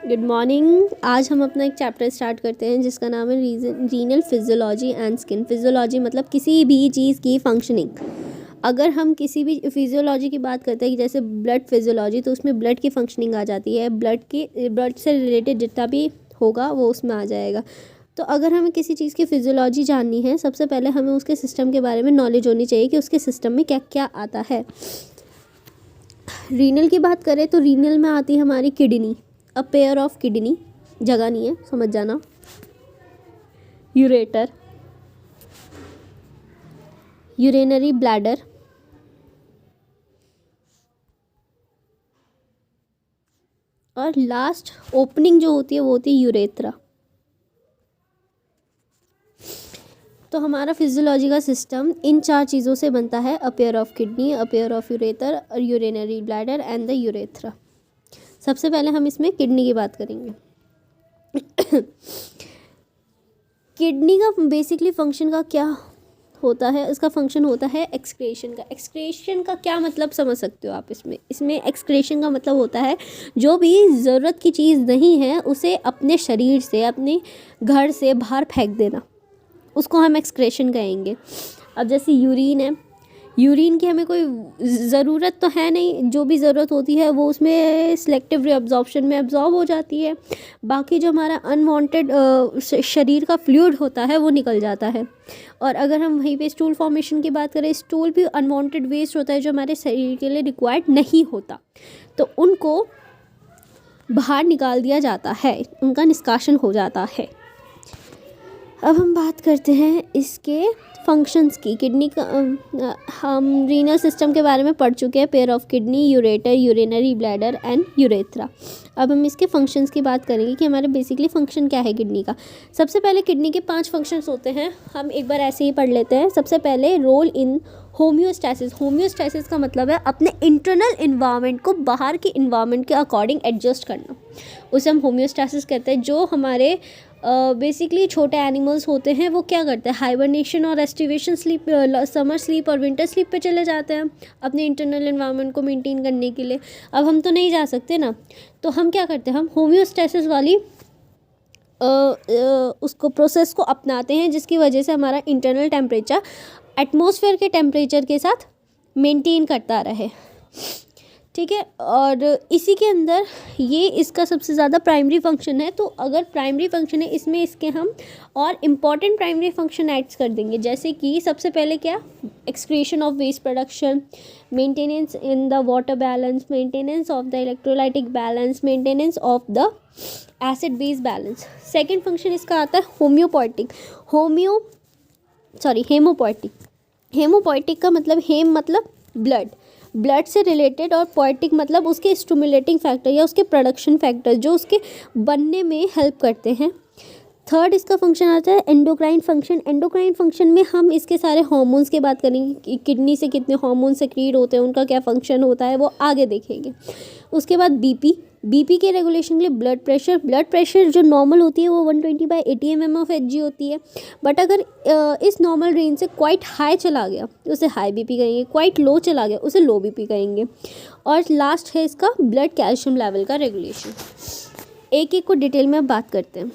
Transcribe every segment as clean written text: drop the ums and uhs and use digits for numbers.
Good morning. आज हम अपना एक चैप्टर स्टार्ट करते हैं जिसका नाम है renal physiology and skin. Physiology मतलब किसी भी चीज़ की फंक्शनिंग। अगर हम किसी भी फिजियोलॉजी की बात करते हैं कि जैसे ब्लड फिजियोलॉजी, तो उसमें ब्लड की फंक्शनिंग आ जाती है। ब्लड से रिलेटेड जितना भी होगा वो उसमें आ जाएगा। तो अगर हमें किसी चीज़ की फिजियोलॉजी जाननी है, सबसे पहले हमें उसके सिस्टम के बारे में नॉलेज होनी चाहिए कि उसके सिस्टम में क्या क्या आता है। रीनल की बात करें तो रीनल में आती है हमारी kidney, a pair of kidney, जगह नहीं है समझ जाना, यूरेटर, यूरिनरी ब्लैडर, और लास्ट ओपनिंग जो होती है वो होती है यूरेथ्रा। तो हमारा फिजियोलॉजी का सिस्टम इन चार चीज़ों से बनता है, a pair of kidney, a pair of ureter, urinary bladder and the urethra. सबसे पहले हम इसमें किडनी की बात करेंगे। किडनी का बेसिकली फंक्शन का क्या होता है? इसका फंक्शन होता है एक्सक्रीशन का। एक्सक्रीशन का क्या मतलब समझ सकते हो आप? इसमें एक्सक्रीशन का मतलब होता है जो भी ज़रूरत की चीज़ नहीं है उसे अपने शरीर से, अपने घर से बाहर फेंक देना, उसको हम एक्सक्रीशन कहेंगे। अब जैसे यूरिन है, यूरिन की हमें कोई ज़रूरत तो है नहीं, जो भी ज़रूरत होती है वो उसमें सिलेक्टिव रीअब्जॉर्प्शन में एब्जॉर्ब हो जाती है। बाकी जो हमारा अनवांटेड शरीर का फ्लूइड होता है वो निकल जाता है। और अगर हम वहीं पे स्टूल फॉर्मेशन की बात करें, स्टूल भी अनवांटेड वेस्ट होता है जो हमारे शरीर के लिए रिक्वायर्ड नहीं होता, तो उनको बाहर निकाल दिया जाता है, उनका निष्कासन हो जाता है। अब हम बात करते हैं इसके फंक्शंस की। किडनी का हम रीनल सिस्टम के बारे में पढ़ चुके हैं, pair of kidney, ureter, urinary bladder and urethra. अब हम इसके फंक्शंस की बात करेंगे कि हमारे बेसिकली फंक्शन क्या है किडनी का। सबसे पहले किडनी के 5 फंक्शंस होते हैं, हम एक बार ऐसे ही पढ़ लेते हैं। सबसे पहले रोल इन होम्योस्टैसिस। होम्योस्टैसिस का मतलब है अपने इंटरनल इन्वायरमेंट को बाहर के इन्वायरमेंट के अकॉर्डिंग एडजस्ट करना, उसे हम होम्योस्टैसिस कहते हैं। जो हमारे बेसिकली छोटे एनिमल्स होते हैं वो क्या करते हैं, हाइबरनेशन और एस्टिवेशन स्लीप, समर स्लीप और विंटर स्लीप पे चले जाते हैं अपने इंटरनल एनवायरनमेंट को मेंटेन करने के लिए। अब हम तो नहीं जा सकते ना, तो हम क्या करते हैं, हम होम्योस्टैसिस वाली उसको प्रोसेस को अपनाते हैं, जिसकी वजह से हमारा इंटरनल टेम्परेचर एटमॉस्फेयर के टेम्परेचर के साथ मेंटेन करता रहे। ठीक है, और इसी के अंदर ये इसका सबसे ज़्यादा प्राइमरी फंक्शन है। तो अगर प्राइमरी फंक्शन है इसमें इसके हम और इम्पॉर्टेंट प्राइमरी फंक्शन ऐड्स कर देंगे, जैसे कि सबसे पहले क्या, excretion of waste production, maintenance in the water balance, maintenance of the electrolytic balance, maintenance of the acid base balance. Second function इसका आता है होम्योपोइटिक। हेमोपोइटिक। हेमोपोइटिक का मतलब हेम मतलब ब्लड से रिलेटेड, और पोइटिक मतलब उसके स्टिमुलेटिंग फैक्टर या उसके प्रोडक्शन फैक्टर जो उसके बनने में हेल्प करते हैं। थर्ड इसका फंक्शन आता है एंडोक्राइन फंक्शन। एंडोक्राइन फंक्शन में हम इसके सारे हार्मोन्स की बात करेंगे कि किडनी से कितने हार्मोन सेक्रीट होते हैं, उनका क्या फंक्शन होता है वो आगे देखेंगे। उसके बाद बीपी के रेगुलेशन के लिए ब्लड प्रेशर जो नॉर्मल होती है वो 120/80 mm/Hg होती है। बट अगर इस नॉर्मल रेंज से क्वाइट हाई चला गया तो उसे हाई बीपी कहेंगे, क्वाइट लो चला गया उसे लो बीपी कहेंगे। और लास्ट है इसका ब्लड कैल्शियम लेवल का रेगुलेशन। एक एक को डिटेल में बात करते हैं।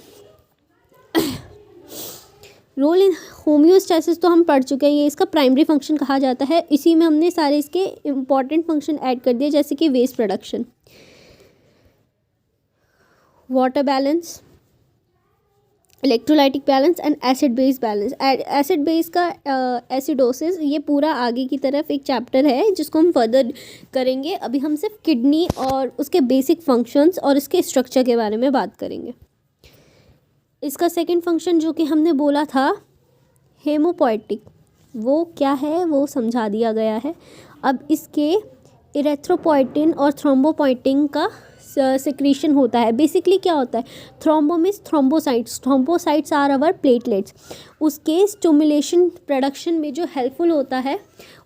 रोल इन होम्योस्टैसिस तो हम पढ़ चुके हैं, ये इसका प्राइमरी फंक्शन कहा जाता है। इसी में हमने सारे इसके इम्पॉर्टेंट फंक्शन ऐड कर दिए, जैसे कि waste production, water balance, electrolytic balance and acid base balance. Acid base का एसिडोसिस, ये पूरा आगे की तरफ एक चैप्टर है जिसको हम फर्दर करेंगे। अभी हम सिर्फ किडनी और उसके बेसिक फंक्शंस और इसके स्ट्रक्चर के बारे में बात करेंगे। इसका सेकंड फंक्शन जो कि हमने बोला था हेमोपोइटिक, वो क्या है वो समझा दिया गया है। अब इसके इरेथ्रोपोइटिन और थ्रोम्बोपोइटिन का सिक्रीशन होता है। बेसिकली क्या होता है, thrombo means thrombocytes are our platelets. उसके स्टिमुलेशन प्रोडक्शन में जो हेल्पफुल होता है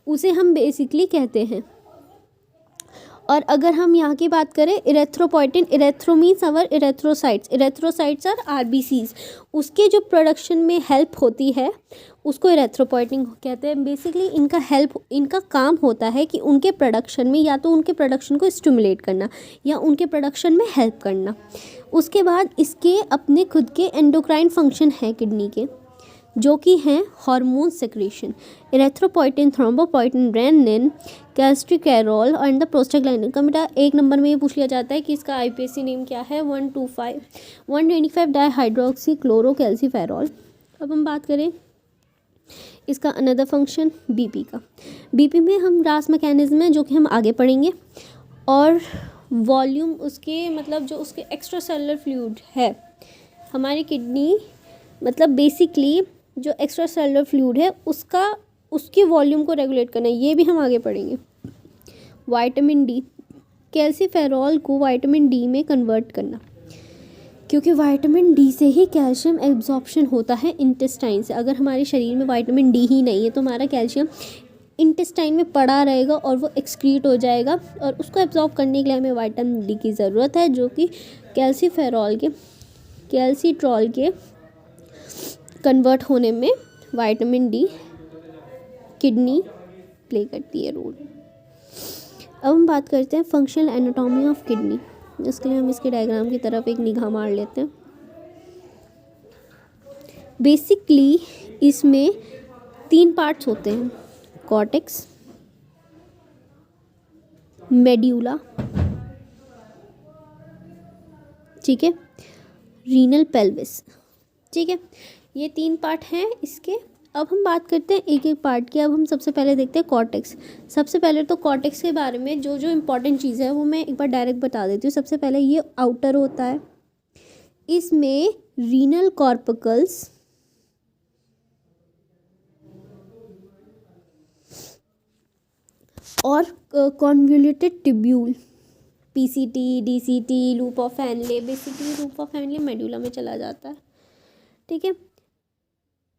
उसे हम बेसिकली कहते हैं। और अगर हम यहाँ की बात करें erythropoietin, erythro means our erythrocytes or RBCs, उसके जो प्रोडक्शन में हेल्प होती है उसको इरेथ्रोपोइटिन कहते हैं। बेसिकली इनका काम होता है कि उनके प्रोडक्शन में या तो उनके प्रोडक्शन को स्टिमुलेट करना या उनके प्रोडक्शन में हेल्प करना। उसके बाद इसके अपने खुद के एंडोक्राइन फंक्शन है किडनी के, जो कि हैं hormone secretion, erythropoietin, thrombopoietin, renin, calcitriol and the prostaglandin. का बेटा एक नंबर में ये पूछ लिया जाता है कि इसका आईपीएसी नेम क्या है, 125 डाईहाइड्रोक्सी क्लोरोकैल्सिफेरॉल। अब हम बात करें इसका अनदर फंक्शन बीपी का। बीपी में हम रास मैकेनिज्म है जो कि हम आगे पढ़ेंगे, और वॉल्यूम उसके मतलब जो उसके एक्स्ट्रा सेलुलर फ्लूइड है हमारी किडनी, मतलब बेसिकली जो एक्स्ट्रा सेलुलर फ्लूइड है उसकी वॉल्यूम को रेगुलेट करना, ये भी हम आगे पढ़ेंगे। विटामिन डी, कैल्सिफेरॉल को विटामिन डी में कन्वर्ट करना, क्योंकि विटामिन डी से ही कैल्शियम एब्जॉर्प्शन होता है इंटेस्टाइन से। अगर हमारे शरीर में विटामिन डी ही नहीं है तो हमारा कैल्शियम इंटेस्टाइन में पड़ा रहेगा और वो एक्सक्रीट हो जाएगा, और उसको एब्जॉर्ब करने के लिए हमें विटामिन डी की ज़रूरत है, जो कि कैल्सिट्रॉल के कन्वर्ट होने में विटामिन डी किडनी प्ले करती है रोल। अब हम बात करते हैं फंक्शनल एनाटॉमी ऑफ किडनी। इसके लिए हम इसके डायग्राम की तरफ एक निगाह मार लेते हैं। बेसिकली इसमें 3 पार्ट्स होते हैं, कॉर्टेक्स, मेड्यूला, ठीक है, रीनल पेल्विस, ठीक है, ये 3 पार्ट हैं इसके। अब हम बात करते हैं एक एक पार्ट की। अब हम सबसे पहले देखते हैं कॉर्टेक्स। सबसे पहले तो कॉर्टेक्स के बारे में जो जो इम्पोर्टेंट चीज़ है वो मैं एक बार डायरेक्ट बता देती हूँ। सबसे पहले ये आउटर होता है, इसमें रीनल कॉर्पकल्स, और convoluted tubule, PCT, DCT, loop of Henle. Basically loop of Henle medulla में चला जाता है, ठीक है।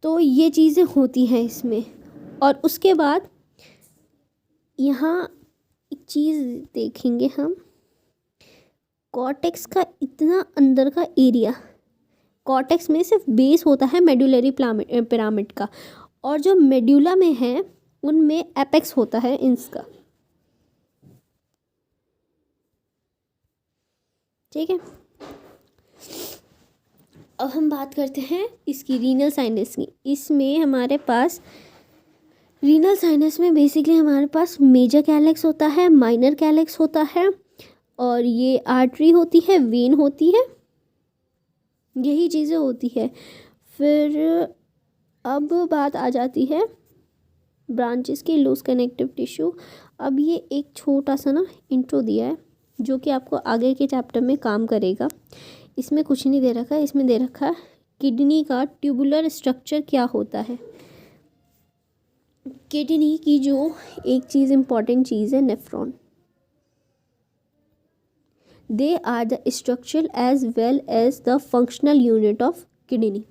तो ये चीज़ें होती हैं इसमें। और उसके बाद यहाँ एक चीज़ देखेंगे हम, कॉर्टेक्स का इतना अंदर का एरिया, कॉर्टेक्स में सिर्फ बेस होता है मेडुलरी पिरामिड का, और जो मेडुला में है उनमें एपेक्स होता है इंस का, ठीक है। अब हम बात करते हैं इसकी रीनल साइनस की। इसमें हमारे पास रीनल साइनस में बेसिकली हमारे पास मेजर कैलेक्स होता है, माइनर कैलेक्स होता है, और ये आर्टरी होती है, वेन होती है, यही चीज़ें होती है। फिर अब बात आ जाती है ब्रांचेस की, लूज कनेक्टिव टिश्यू। अब ये एक छोटा सा ना इंट्रो दिया है जो कि आपको आगे के चैप्टर में काम करेगा। इसमें कुछ नहीं दे रखा है, इसमें दे रखा है किडनी का ट्यूबुलर स्ट्रक्चर क्या होता है। किडनी की जो एक चीज़ इम्पॉर्टेंट चीज़ है, nephron, they are the structure as well as the functional unit of kidney.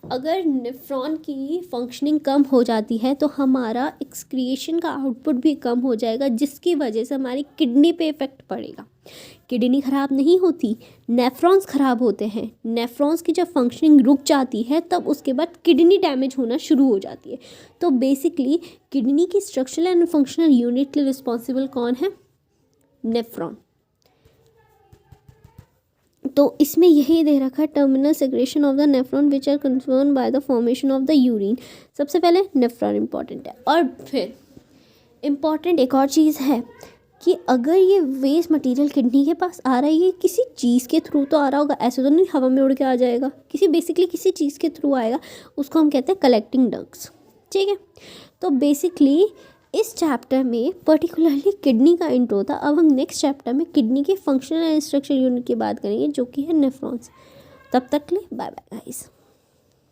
अगर नेफ्रॉन की फंक्शनिंग कम हो जाती है तो हमारा एक्सक्रिएशन का आउटपुट भी कम हो जाएगा, जिसकी वजह से हमारी किडनी पे इफेक्ट पड़ेगा। किडनी ख़राब नहीं होती, नेफ्रॉन्स ख़राब होते हैं। नेफ्रॉन्स की जब फंक्शनिंग रुक जाती है तब उसके बाद किडनी डैमेज होना शुरू हो जाती है। तो बेसिकली किडनी की स्ट्रक्चरल एंड फंक्शनल यूनिट के लिए रिस्पॉन्सिबल कौन है? नेफ्रॉन। तो इसमें यही दे रखा है, terminal secretion of the nephron which are concern by the formation of the urine. सबसे पहले नेफ्रॉन इंपॉर्टेंट है, और फिर इम्पॉर्टेंट एक और चीज़ है कि अगर ये वेस्ट मटेरियल किडनी के पास आ रहा है, ये किसी चीज़ के थ्रू तो आ रहा होगा, ऐसे तो नहीं हवा में उड़ के आ जाएगा, बेसिकली किसी चीज़ के थ्रू आएगा, उसको हम कहते हैं कलेक्टिंग डक्ट्स, ठीक है। तो बेसिकली इस चैप्टर में पर्टिकुलरली किडनी का इंट्रो था। अब हम नेक्स्ट चैप्टर में किडनी के फंक्शनल एंड स्ट्रक्चर यूनिट की बात करेंगे जो कि है नेफ्रॉन्स। तब तक के लिए बाय बाय गाइस।